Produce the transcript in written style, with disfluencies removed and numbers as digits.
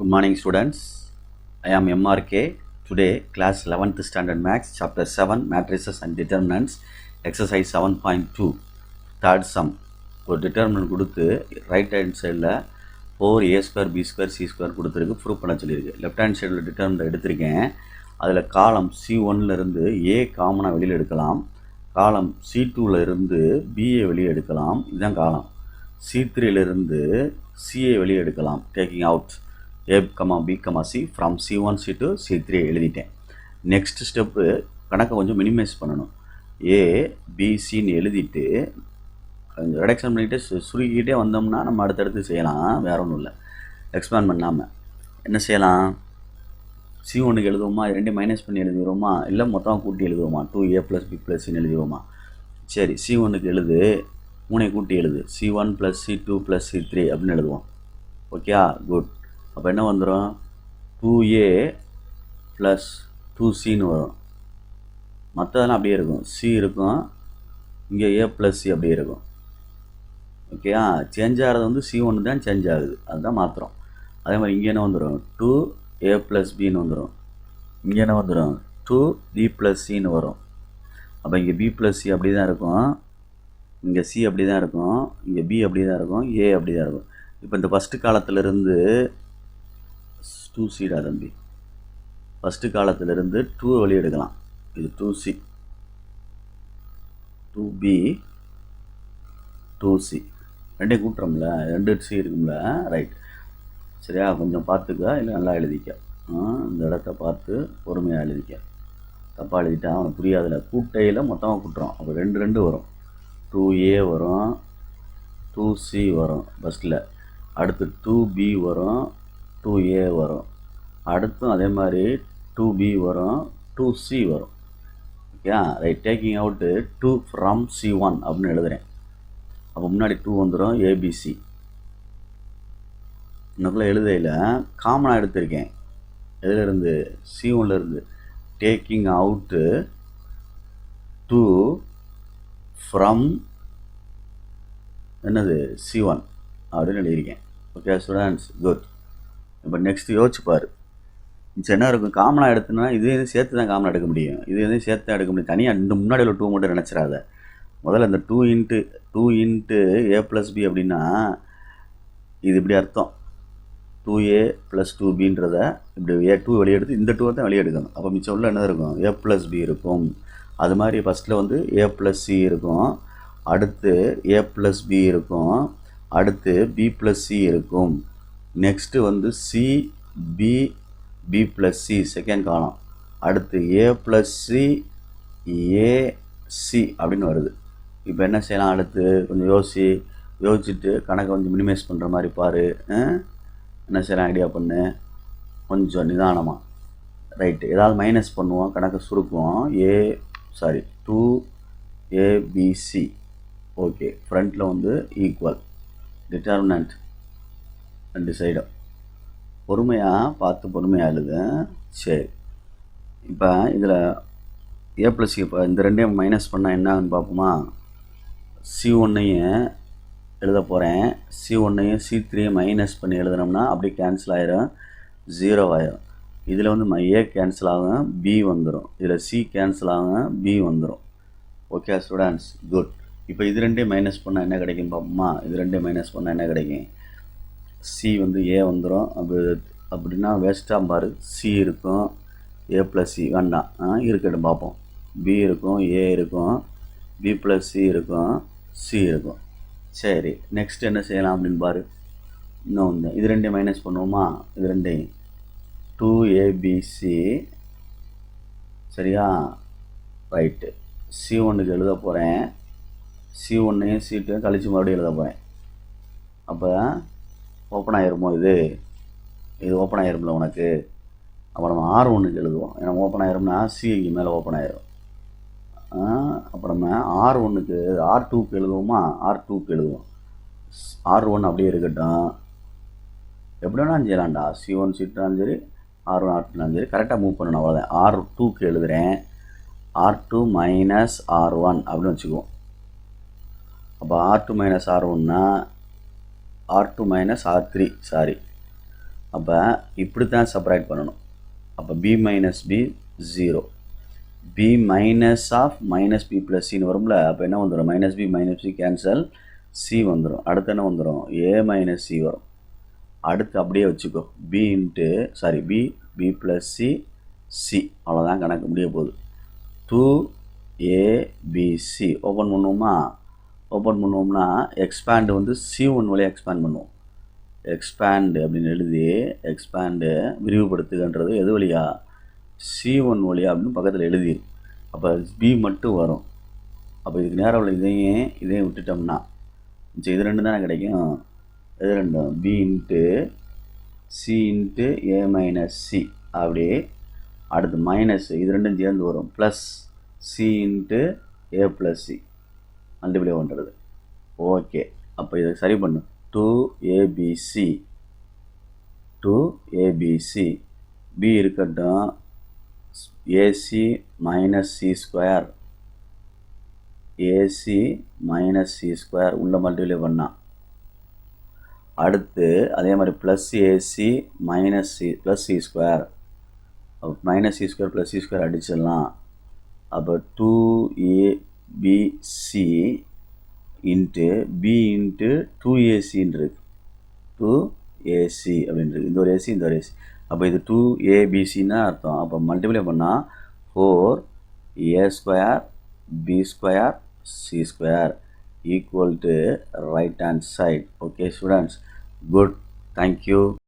Good morning, students. I am MRK. Today, class 11th standard maths, chapter 7, matrices and determinants, exercise 7.2, third sum. ஒரு determinant கொடுத்து right hand சைடில் 4a square b square c square கொடுத்துருக்கு, prove பண்ண சொல்லியிருக்கு. Left hand சைடில் determinant எடுத்திருக்கேன். அதில் காலம் C1லேருந்து a காமனாக வெளியில் எடுக்கலாம், காலம் C2லேருந்து பிஏ வெளியே எடுக்கலாம், இதுதான் காலம். C3லேருந்து சிஏ வெளியே எடுக்கலாம், taking out A, B, C from C1, C2, C3 எழுதிட்டேன். நெக்ஸ்ட் ஸ்டெப்பு கணக்கை கொஞ்சம் மினிமைஸ் பண்ணணும். A, B, Cன்னு எழுதிட்டு கொஞ்சம் ரிடக்ஷன் பண்ணிவிட்டு சுருக்கிக்கிட்டே வந்தோம்னா நம்ம அடுத்தடுத்து செய்யலாம், வேற ஒன்றும் இல்லை. எக்ஸ்பேண்ட் பண்ணாமல் என்ன செய்யலாம்? C1க்கு எழுதுவோமா, ரெண்டையும் மைனஸ் பண்ணி எழுதுவோமா, இல்லை மொத்தமாக கூட்டி எழுதுவோமா, 2a + b + cன்னு எழுதுவோமா? சரி, C1க்கு எழுது, 3 கூட்டி எழுது, C1 + C2 + C3 அப்படின்னு எழுதுவோம். Okay, good. அப்போ என்ன வந்துடும்? 2a + 2cன்னு வரும். மற்றதெல்லாம் அப்படியே இருக்கும், c இருக்கும், இங்கே a + c அப்படியே இருக்கும். ஓகேயா, சேஞ்ச் ஆகிறது வந்து C1 தான் சேஞ்ச் ஆகுது, அதுதான் மாத்திரம். அதே மாதிரி இங்கே என்ன வந்துடும்? 2a + bன்னு வந்துடும். இங்கே என்ன வந்துடும்? 2b + cன்னு வரும். அப்போ இங்கே b + c அப்படி தான் இருக்கும், இங்கே c அப்படி தான் இருக்கும், இங்கே b அப்படி தான் இருக்கும், a அப்படி தான் இருக்கும். இப்போ இந்த ஃபஸ்ட்டு காலத்திலிருந்து 2c தம்பி, ஃபஸ்ட்டு காலத்திலிருந்து 2 வெளியே எடுக்கலாம். இது 2c, 2b, 2c ரெண்டையும் கூட்டுறோம்ல, 2c இருக்கும்ல, ரைட். சரியா, கொஞ்சம் பார்த்துக்க, இல்லை நல்லா எழுதிக்க. இந்த இடத்த பார்த்து பொறுமையாக எழுதிக்க. தப்பாக எழுதிட்டா அவனுக்கு புரியாதுல. கூட்டையில் மொத்தமாக கூட்டுறோம், அப்போ 2 2 வரும். 2a வரும், 2c வரும் ஃபஸ்ட்டில், அடுத்து 2b வரும், 2a வரும், அடுத்தும் அதே மாதிரி 2b வரும், 2c வரும். Okay, right. Taking out 2 from C1 அப்படின்னு எழுதுகிறேன். அப்போ முன்னாடி 2 வந்துடும், ABC. இன்னக்குள்ளே எழுதையில் காமனாக எடுத்திருக்கேன். எதுலேருந்து? C1லேருந்து. டேக்கிங் அவுட்டு 2 from என்னது C1 அப்படின்னு எழுதியிருக்கேன். Okay students, good. இப்போ நெக்ஸ்ட் யோசிச்சு பாரு. என்ன இருக்கும்? காமனாக எடுத்துனா இது எதுவும் சேர்த்து தான் காமனாக எடுக்க முடியும், இது எதுவும் சேர்த்து தான் எடுக்க முடியும். தனியாக இந்த முன்னாடி உள்ள 2 மட்டும் நினச்சிடாத. முதல்ல இந்த 2 × a + b அப்படின்னா இது இப்படி அர்த்தம். 2a + 2bன்றத இப்படி a2 வெளியே எடுத்து இந்த 2 தான் வெளியே எடுக்கணும். அப்போ மிச்சம் உள்ள என்ன இருக்கும்? a + b இருக்கும். அது மாதிரி ஃபஸ்ட்டில் வந்து a + c இருக்கும், அடுத்து a + b இருக்கும், அடுத்து b + c இருக்கும், நெக்ஸ்ட்டு வந்து c, b, b + c second column, அடுத்து a + c, a, c அப்படின்னு வருது. இப்போ என்ன செய்யலாம்? அடுத்து கொஞ்சம் யோசிச்சுட்டு கணக்கை கொஞ்சம் மினிமைஸ் பண்ணுற மாதிரி பாரு. என்ன செய்யலாம்? ஐடியா பண்ணு, கொஞ்சம் நிதானமாக. ரைட்டு, ஏதாவது மைனஸ் பண்ணுவோம், கணக்கை சுருக்குவோம். 2abc. ஓகே, ஃப்ரண்ட்டில் வந்து ஈக்குவல், டிட்டர்மினன்ட் 2 சைடும். பொறுமையாக பார்த்து பொறுமையாக எழுது. சரி, இப்போ இதில் a + c, இப்போ இந்த ரெண்டையும் மைனஸ் பண்ணால் என்ன ஆகுன்னு பார்ப்போமா? C1ஐயும் எழுத போகிறேன், C1ஐயும் C3ஐயும் மைனஸ் பண்ணி எழுதுனோம்னா அப்படியே கேன்சல் ஆகிரும், 0 ஆயிரும். இதில் வந்து a கேன்சல் ஆகும், b வந்துடும். இதில் c கேன்சல் ஆகும், b வந்துடும். Okay students, good. இப்போ இது ரெண்டையும் மைனஸ் பண்ணால் என்ன கிடைக்கும் பார்ப்போமா? இது ரெண்டையும் மைனஸ் பண்ணால் என்ன கிடைக்கும்? c வந்து a வந்துடும். அப்படின்னா வேஸ்ட்டாக பாரு, c இருக்கும், a + c வேண்டாம், இருக்கட்டும் பார்ப்போம். b இருக்கும், a இருக்கும், b + c இருக்கும், c இருக்கும். சரி, நெக்ஸ்ட் என்ன செய்யலாம் அப்படின்னு பாரு. இன்னொன்று, இது ரெண்டையும் மைனஸ் பண்ணுவோமா? இது ரெண்டையும் 2abc. சரியா, ரைட்டு. C1க்கு எழுத போகிறேன், C1ஐயும் C2ஐயும் கழிச்சு மறுபடியும் எழுத போகிறேன். அப்போ ஓப்பன் ஆகிருமோ? இது ஓப்பன் ஆகிரும்ல உனக்கு. அப்போ நம்ம R1க்கு எழுதுவோம், ஏன்னா ஓப்பன் ஆகிரும்னா C இங்கே மேலே ஓப்பன் ஆகிரும். அப்புறம் நம்ம R1க்கு R2க்கு எழுதுவோமா? R2க்கு எழுதுவோம். R1 அப்படியே இருக்கட்டும், எப்படி வேணாலும் செய்யலாம்டா. C1 C2 சரி, R1 R2 சரி, கரெக்டாக மூவ் பண்ணணும், அவ்வளோதான். R2க்கு எழுதுகிறேன், R2 - R1 அப்படின்னு வச்சுக்குவோம். அப்போ R2 - R1னா R2 - R3, சாரி, அப்போ இப்படி தான் செப்பரேட் பண்ணணும். அப்போ b minus B 0, b minus of minus B plus சின்னு வரும்ல. அப்போ என்ன வந்துடும், மைனஸ் பி கேன்சல், சி வந்துடும். அடுத்து என்ன வந்துடும், ஏ மைனஸ் சி வரும். அடுத்து அப்படியே வச்சுக்கோ, பி ப்ளஸ் சி, அவ்வளோதான் கணக்கு முடிய போகுது. 2abc ஓப்பன் பண்ணுவோம்னா எக்ஸ்பேண்டு வந்து C1 வழியாக எக்ஸ்பேண்ட் பண்ணுவோம். எக்ஸ்பேண்டு அப்படின்னு எழுதி எக்ஸ்பேண்டு விரிவுபடுத்துகின்றது எது வழியா, C1 வழியா அப்படின்னு பக்கத்தில் எழுதிடும். அப்போ பி மட்டும் வரும். அப்போ இதுக்கு நேரம் உள்ள இதையும் விட்டுட்டோம்னா இது ரெண்டு தானே கிடைக்கும். இது ரெண்டும் பி இன்ட்டு சி இன்ட்டு ஏ மைனஸ் சி, அப்படியே அடுத்து மைனஸ் இது ரெண்டும் சேர்ந்து வரும், ப்ளஸ் சி இன்ட்டு ஏ ப்ளஸ் சி மல்டிப்ளை பண்ணுறது. ஓகே, அப்போ இதை சரி பண்ணு. 2abc பி இருக்கட்டும், AC minus C square, AC minus C square உள்ள மல்டிப்ளை பண்ணால், அடுத்து அதே மாதிரி plus AC minus C plus C square, minus C square plus C square அடிச்சிடலாம். அப்போ 2abc into B into 2ac இருக்கு, 2ac அப்படின்றது. இந்த ஒரு ஏசி, இந்த ஒரு ஏசி. அப்போ இது 2abcன்னா அர்த்தம். அப்போ மல்டிப்ளை பண்ணால் 4a square b square c square equal to right hand side. Okay students, good, thank you.